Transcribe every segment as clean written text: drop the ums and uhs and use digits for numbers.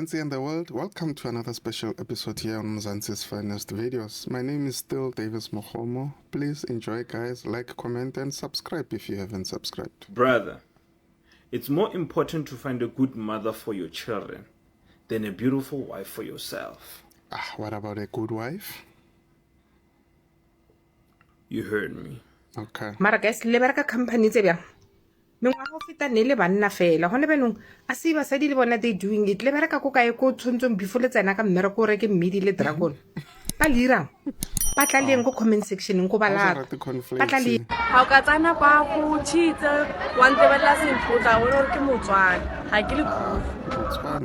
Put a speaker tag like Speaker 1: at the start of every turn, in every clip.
Speaker 1: Mzansi and the world, welcome to another special episode here on Mzansi's Finest Videos. My name is still Davis Mohomo. Please enjoy, guys, like, comment and subscribe if you haven't subscribed.
Speaker 2: Brother, it's more important to find a good mother for your children than a beautiful wife for yourself.
Speaker 1: What about a good wife?
Speaker 2: You heard me.
Speaker 1: Okay.
Speaker 3: Mara guys, le bereka company tse bjang mengwa go feta ne le banna fela gone benong a se ba sadi le bona they doing it le bereka ko kae ko tshontsong before le tsena ka mmere ko reke mmidi le dragon ba lirang ba tla leng ko comment section ko balara ba tla le
Speaker 4: ha ka tsana kwa go tshitse wa ntebela senthuta o re ke motswana ha ke le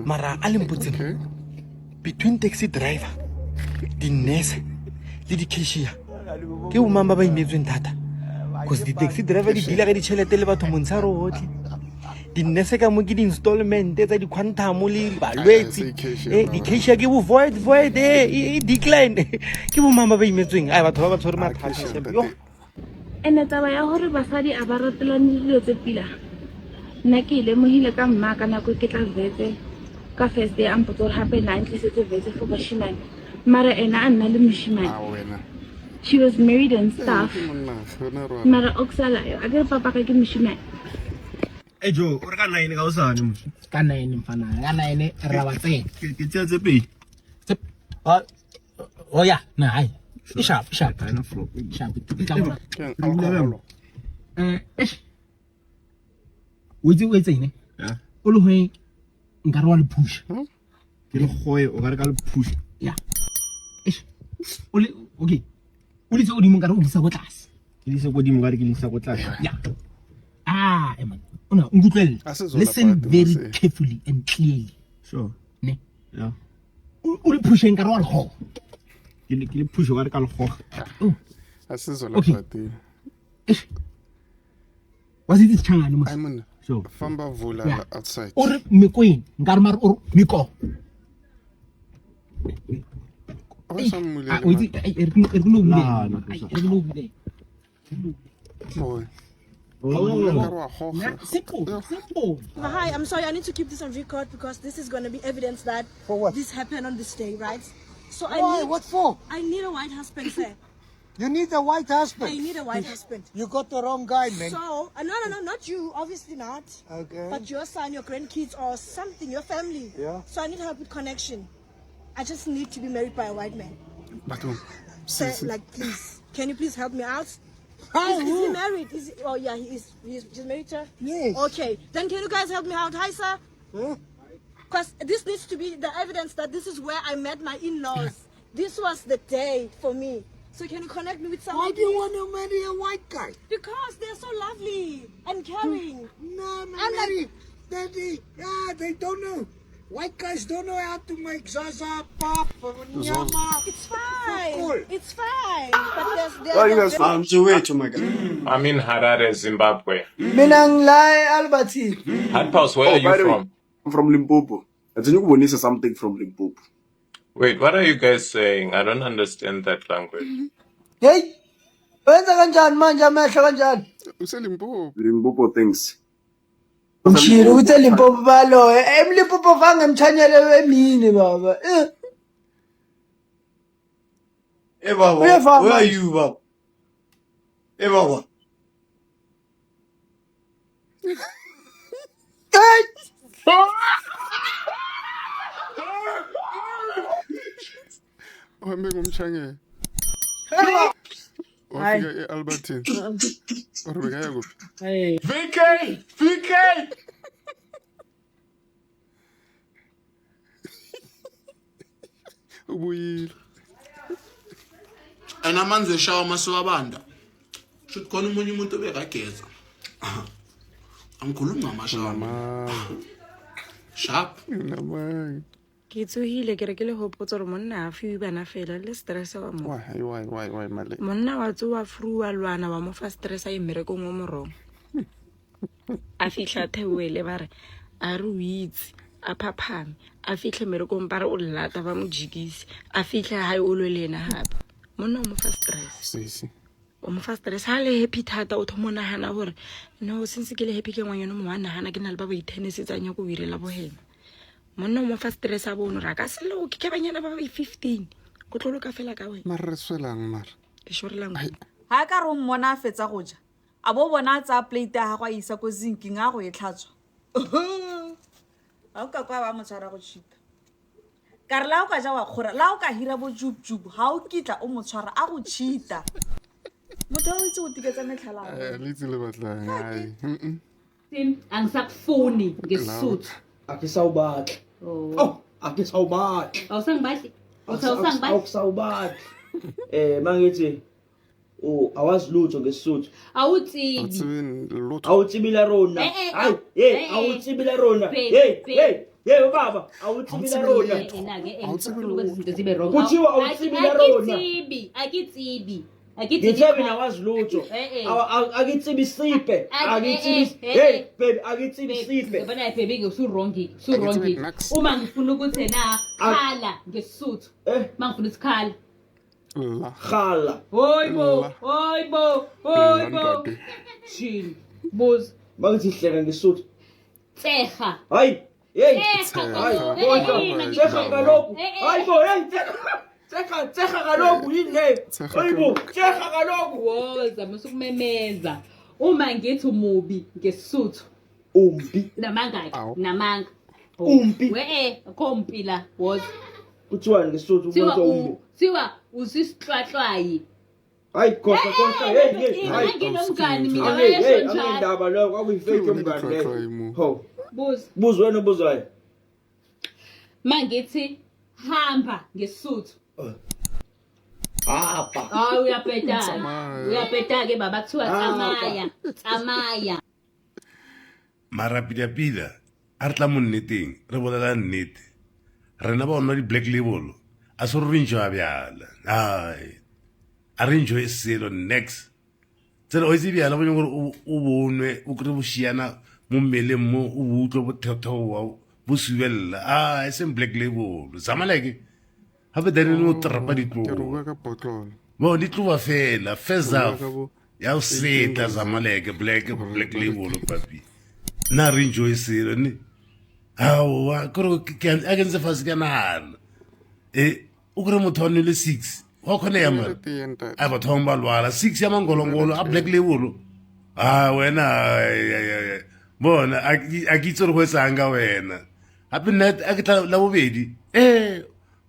Speaker 5: mara a le mpotseng between taxi driver the nurse le di cashier ke o mama ba imetsweng thata because the taxi driver di dila ga di chelete le batho montsha rotlhe di nurse ka mo ke di installment tsa di quantum le balwetse di cashier ke bo void decline ke bo mama ba imetsweng ai batho ba ba tshwere mathata yo
Speaker 4: ene taba ya hore basadi a ba ratelane dilo tse pila nna ke ile mohile ka mma ka nako ke tla vetse ka first day ampo tsore hape na ntlisetse vetse for bashimane mara ena a nna le moshimane. She was married and stuff. Mara oksala yo agere papa ka ke moshimane.
Speaker 5: Joe o re ka 9 ka usane mo
Speaker 6: ka 9 mfana ka 9 ra ba tse
Speaker 5: ke tse pedi
Speaker 6: oh ya na hai sharp
Speaker 5: ana flow
Speaker 6: sharp we tse ne o le hoe nkare wa le push
Speaker 5: ke le goe o ka re ka le push
Speaker 6: ya okay o le tse o di mo nkare o di sa go tlase
Speaker 5: ke di se go di mo ka re ke di sa go tlase
Speaker 6: ya man ona ngutlwela listen very carefully and clearly
Speaker 5: sure
Speaker 6: ne
Speaker 5: yeah
Speaker 6: o le push nkare wa le ho
Speaker 5: ke le push o ka re ka le go
Speaker 1: Asizola pati.
Speaker 6: was it this changane mo
Speaker 1: I'm
Speaker 5: so
Speaker 1: Famba Vula outside.
Speaker 6: or mikoin nkare mar or miko
Speaker 1: What's some mule?
Speaker 6: Simple.
Speaker 7: Hi, I'm sorry, I need to keep this on record because this is going to be evidence that this happened on this day, right? So
Speaker 8: What for?
Speaker 7: I need a white husband, sir.
Speaker 8: You need a white husband.
Speaker 7: I need a white husband.
Speaker 8: You got the wrong guy, man.
Speaker 7: So, no, not you, obviously not.
Speaker 8: Okay.
Speaker 7: But your son, your grandkids or something, your family.
Speaker 8: Yeah.
Speaker 7: So I need help with connection. I just need to be married by a white man. Sir, like, please, can you please help me out? Is he married? Oh yeah, he's married, sir?
Speaker 8: Yes.
Speaker 7: Okay, then can you guys help me out? Hi, sir. Because this needs to be the evidence that this is where I met my in-laws. This was the day for me. So can you connect me with someone?
Speaker 8: Why do you want to marry a white guy?
Speaker 7: Because they're so lovely and caring.
Speaker 8: No, man,
Speaker 7: I'm
Speaker 8: marry. They don't know. White guys don't know how to make zaza, pop, nyama.
Speaker 7: It's fine. It's fine. But there's
Speaker 9: I'm Soweto, my guy.
Speaker 10: I'm in Harare, Zimbabwe.
Speaker 8: Minang Lai Albati.
Speaker 10: Handpals, where are you from?
Speaker 9: I'm from Limpopo. I think you want something from Limpopo.
Speaker 10: Wait, what are you guys saying? I don't understand that language.
Speaker 8: Hey, when's the ganjan manja mesha ganjan?
Speaker 9: Limpopo things.
Speaker 8: Mshiri uthe Limpopo balo. Limpopo vanga mchanyele emini baba.
Speaker 9: Hey, Baba, where are you, Baba? Hey, Baba.
Speaker 1: Ngumchange. Wafika eAlbertine. Orubeka yakuphi?
Speaker 6: Hey.
Speaker 10: VK!
Speaker 1: Ubuyile.
Speaker 11: Anamanzi eshawa masiwabanda. Shothi khona umunye umuntu obekageza. Angikhulumi ngamashawa. Sharp.
Speaker 1: Namang.
Speaker 4: ke tsohile ke re ke le hopotsa re monna a fiwe bana fela le stress wa mo
Speaker 1: Why male?
Speaker 4: monna wa tsoa fruwa lwana wa mo fa stress a imerekong o morong a fihla theoele ba re a re o itse a phaphame a fihle merekong ba re o lata ba mo jikise a fihla hae o lo lena hape monna o mo fa stress
Speaker 1: Sisi.
Speaker 4: o mo fa stress ha le happy thata o thomo nahana hore no since ke le happy ke ngwanyana mo wa nahana ke na le ba ba itenesetsanya go irela bohema
Speaker 12: monna mo fa stress a bono ra ka se lo ke banyana ba 15 go tlolo ka fela ka wena
Speaker 1: mara swelang mara
Speaker 12: ke shorelang
Speaker 13: ha ka re mmona a fetsa go ja a bo bona tsa plate ya go isa ko zinking a go e tlhatswa a o ka kwa ba mo tshwara go chita ka re la o ka ja wa khora la o ka hira bo jub ha o kitla o mo tshwara a go chita motho o itse o tiketsa metlhala
Speaker 1: litsi le batlang ai
Speaker 14: Tim angisakufuni ngesisuthi
Speaker 9: Akisawubatla. Oh, akisawubatla.
Speaker 14: awusangibathi
Speaker 9: Awusawubatla. Mangithi awazi lutho ngesizulu.
Speaker 14: awutsibi
Speaker 9: Awutsibila rona. Hayi, awutsibila rona. Hey baba, awutsibila rona.
Speaker 14: izinto zibe wrong
Speaker 9: Kuthiwa awutsibila rona.
Speaker 14: akitsibi
Speaker 9: Ngithe mina wazi lutho. Akitsibi sipe. Hey baby, akitsibi sipe.
Speaker 14: Yabona baby usurongi uma ngifuna ukuthi na khala ngesisuthu mangifuna ukukhala
Speaker 9: Khala.
Speaker 14: Hoybo Shin Buz
Speaker 9: Mangithi hleka ngesizulu.
Speaker 14: Tseha
Speaker 9: Hayi, hey.
Speaker 14: Tseha
Speaker 9: kaloku. Hayibo, hey. Tseha kaloku yini le? Hayibo, tseha kaloku.
Speaker 14: woza musukumemeza uma ngithi umubi ngesisuthu
Speaker 9: Umbi.
Speaker 14: namanga
Speaker 9: Umbi.
Speaker 14: akho mpila woza
Speaker 9: Kuthiwa ngesizulu umuntu umbi.
Speaker 14: siwa usisihlwahlwayi
Speaker 9: Hayi khosa hey.
Speaker 14: Anginomngani mina
Speaker 9: Angindaba lo kwakuyifake umngane le. Ho. Buzi wena ubuzwayo.
Speaker 14: mangithi hamba ngesisuthu
Speaker 9: Apa.
Speaker 14: uyapeta ke baba kuthiwa tsamaya
Speaker 15: mara pila a re tla mo nneteng re bolela nnete rena ba ona di black label a se re enjoy bjala ai a re enjoy selo next tsela o itse bjala bo gore o bonwe o kre bo shiana mo mmeleng mo o butlo bo thothowa bo subella ai se black label zamaleke have dene no trapa ditlo mo di tloa fela feza ya o seta zamaleke black label papi na re enjoy selo ni awa koro ke a ke ntse fase ka nana o kre motho wa nole 6 wa khone ya mara a ba thomba lwala 6 ya mangolongolo a black label wena bona a kitso re go tsanga wena hape nna a ke tla la bobedi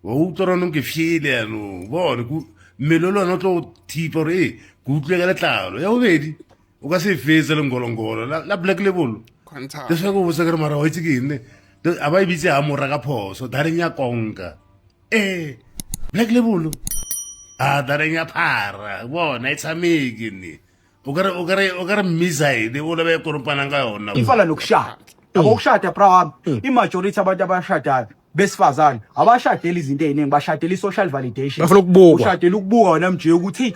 Speaker 15: wa utlorano ke fiele ano bona ku melolo no tlo thipa re ku utlwe ka letlalo ya bobedi o ka se fetse le ngolongolo la black label deswa go botsa ke re mara wa itse ke ene a ba ibitse a morra ka phoso dareng ya konka black label dareng ya phara bona itsameke ni o kare missile o lebe koropana ka yona
Speaker 16: ifala nokushada abokushada bra imajority abantu abashadayo besifazane abashadeli izinto eziningi bashadeli social validation ushadela ukubuka wena mje ukuthi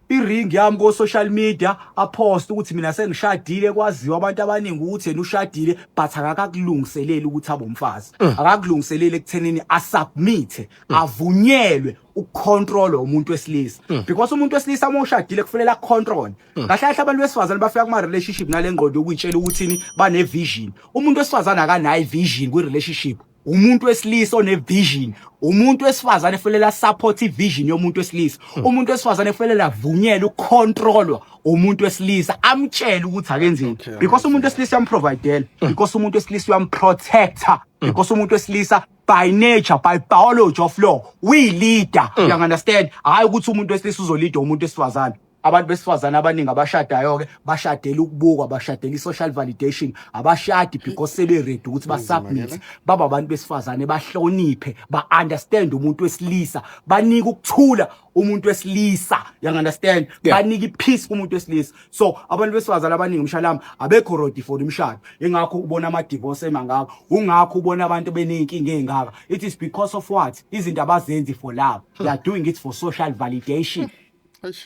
Speaker 16: iring yami ko social media apost ukuthi mina sengishadile kwaziwa abantu abaningi ukuthi yena ushadile but akakulungiseleli ukuthi abe umfazi akakulungiseleli ekuthenini asubmit avunyelwe ukucontrol umuntu wesilisa because umuntu wesilisa uma ushadile kufanele akucontrol kahle kahle abantu besifazane bafika kuma relationship nalengqondo ukuyitshela ukuthi bane vision umuntu wesifazane akanayo vision kwi relationship umuntu wesilisa one vision umuntu wesifazane efanele support ivision yomuntu wesilisa umuntu wesifazane efanele avunyelwe ukucontrolwa umuntu wesilisa amtshele ukuthi akenzeni because umuntu wesilisa uyamprovidela because umuntu wesilisa uyamprotector because umuntu wesilisa by nature by biology of law we leader you understand hayi ukuthi umuntu wesilisa uzolida umuntu wesifazane abantu besifazana abaningi abashadayo ke bashadela ukubukwa bashadela social validation abashadi because sebe ready ukuthi basubmit baba abantu besifazane bahloniphe ba understand umuntu wesilisa banika ukuthula umuntu wesilisa you understand banika ipeace kumuntu wesilisa so abantu besifazana abaningi umshalami abekho ready for imshado engakho ubona ama divorce emangaka ungakho ubona abantu benenkinga engaka it is because of what izinto abazenzi for love they are doing it for social validation.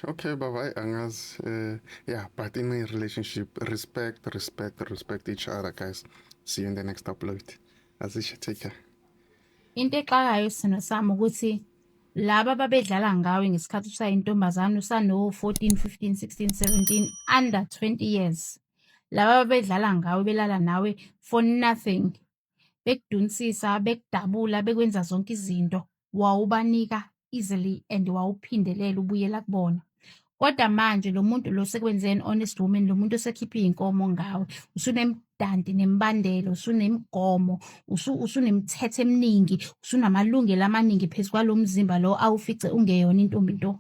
Speaker 1: Okay, bye-bye, Angas. Yeah, but in a relationship, respect each other, guys. See you in the next upload. Azisha, take care.
Speaker 17: Into exakayo sino sami ukuthi laba babedlala ngawe ngesikhathi usayintombazana usano 14, 15, 16, 17 under 20 years. Laba babedlala ngawe belala nawe for nothing. bekudunisisa, bekudabula, bekwenza zonke izinto, wawubanika easily and wawuphindelela ubuyela kubona. Kodwa manje lo muntu lo sekwenze an honest woman, lo muntu osekhipha iy'nkomo ngawe, usunemdanti nemibandelo, usunemigomo, usunemithetho eminingi, usunamalungelo amaningi phezu kwalo mzimba lo awufice ungeyona intombi nto.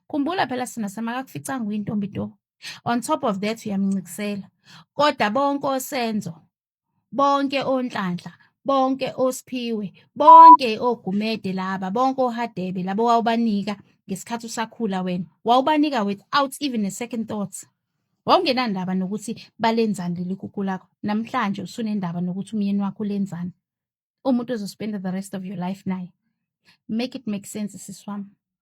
Speaker 17: Khumbula phela sina semakakuficanga uyintombi nto. On top of that uyamncikisela. Kodwa bonke osenzo, bonke onhlanhla, bonke osiphiwe, bonke ogumede laba, bonke ohadebe labo wawubanika ngesikhathi usakhula wena, wawubanika without even a second thought. Wawungenandaba nokuthi balenzani leli kuku lakho. Namhlanje usunendaba nokuthi umyeni wakho ulenzani. Umuntu ozospenda the rest of your life naye. Make it make sense, sisi wami.